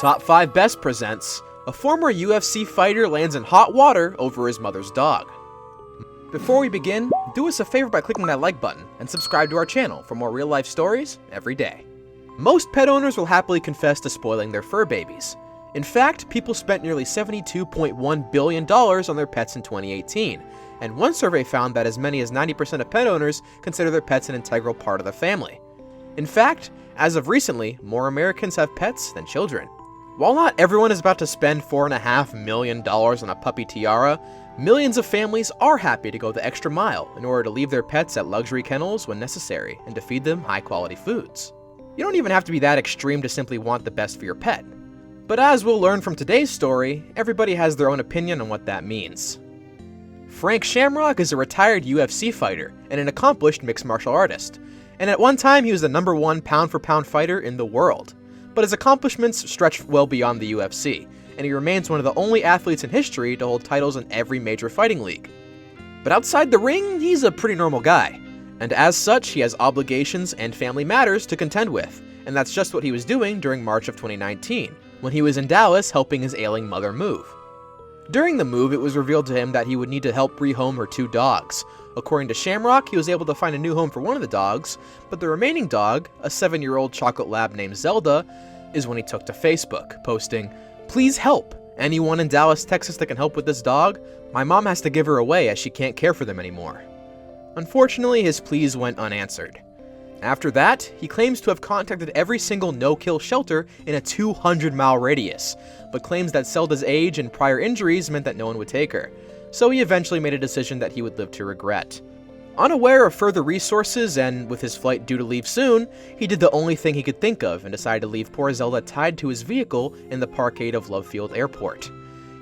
Top 5 Best presents, a former UFC fighter lands in hot water over his mother's dog. Before we begin, do us a favor by clicking that like button and subscribe to our channel for more real-life stories every day. Most pet owners will happily confess to spoiling their fur babies. In fact, people spent nearly $72.1 billion on their pets in 2018, and one survey found that as many as 90% of pet owners consider their pets an integral part of the family. In fact, as of recently, more Americans have pets than children. While not everyone is about to spend $4.5 million on a puppy tiara, millions of families are happy to go the extra mile in order to leave their pets at luxury kennels when necessary and to feed them high-quality foods. You don't even have to be that extreme to simply want the best for your pet. But as we'll learn from today's story, everybody has their own opinion on what that means. Frank Shamrock is a retired UFC fighter and an accomplished mixed martial artist, and at one time he was the #1 pound-for-pound fighter in the world. But his accomplishments stretch well beyond the UFC, and he remains one of the only athletes in history to hold titles in every major fighting league. But outside the ring, he's a pretty normal guy, and as such, he has obligations and family matters to contend with, and that's just what he was doing during March of 2019, when he was in Dallas helping his ailing mother move. During the move, it was revealed to him that he would need to help rehome her 2 dogs. According to Shamrock, he was able to find a new home for one of the dogs, but the remaining dog, a 7-year-old chocolate lab named Zelda, is when he took to Facebook, posting, "Please help! Anyone in Dallas, Texas that can help with this dog? My mom has to give her away as she can't care for them anymore." Unfortunately, his pleas went unanswered. After that, he claims to have contacted every single no-kill shelter in a 200-mile radius, but claims that Zelda's age and prior injuries meant that no one would take her, so he eventually made a decision that he would live to regret. Unaware of further resources and with his flight due to leave soon, he did the only thing he could think of and decided to leave poor Zelda tied to his vehicle in the parkade of Love Field Airport.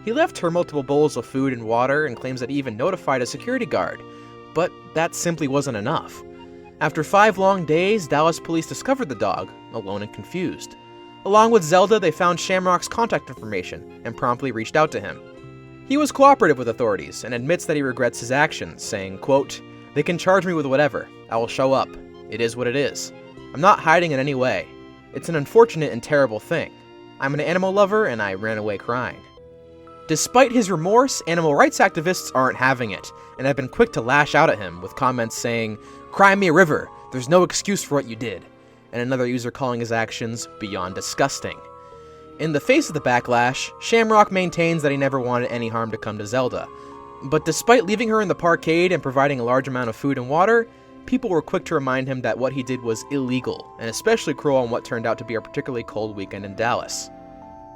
He left her multiple bowls of food and water and claims that he even notified a security guard, but that simply wasn't enough. After 5 long days, Dallas police discovered the dog, alone and confused. Along with Zelda, they found Shamrock's contact information and promptly reached out to him. He was cooperative with authorities and admits that he regrets his actions, saying, quote, "They can charge me with whatever. I will show up. It is what it is. I'm not hiding in any way. It's an unfortunate and terrible thing. I'm an animal lover and I ran away crying." Despite his remorse, animal rights activists aren't having it, and have been quick to lash out at him with comments saying, "Cry me a river, there's no excuse for what you did," and another user calling his actions beyond disgusting. In the face of the backlash, Shamrock maintains that he never wanted any harm to come to Zelda. But despite leaving her in the parkade and providing a large amount of food and water, people were quick to remind him that what he did was illegal, and especially cruel on what turned out to be a particularly cold weekend in Dallas.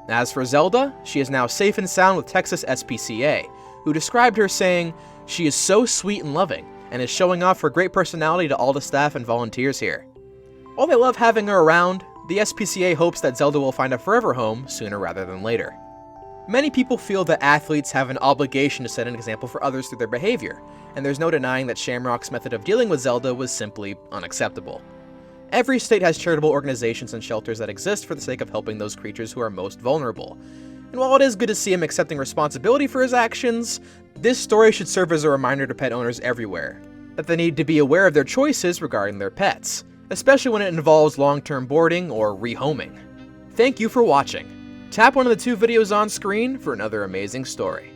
As for Zelda, she is now safe and sound with Texas SPCA, who described her saying, "She is so sweet and loving, and is showing off her great personality to all the staff and volunteers here." While they love having her around, the SPCA hopes that Zelda will find a forever home sooner rather than later. Many people feel that athletes have an obligation to set an example for others through their behavior, and there's no denying that Shamrock's method of dealing with Zelda was simply unacceptable. Every state has charitable organizations and shelters that exist for the sake of helping those creatures who are most vulnerable. And while it is good to see him accepting responsibility for his actions, this story should serve as a reminder to pet owners everywhere that they need to be aware of their choices regarding their pets, especially when it involves long-term boarding or rehoming. Thank you for watching. Tap one of the 2 videos on screen for another amazing story.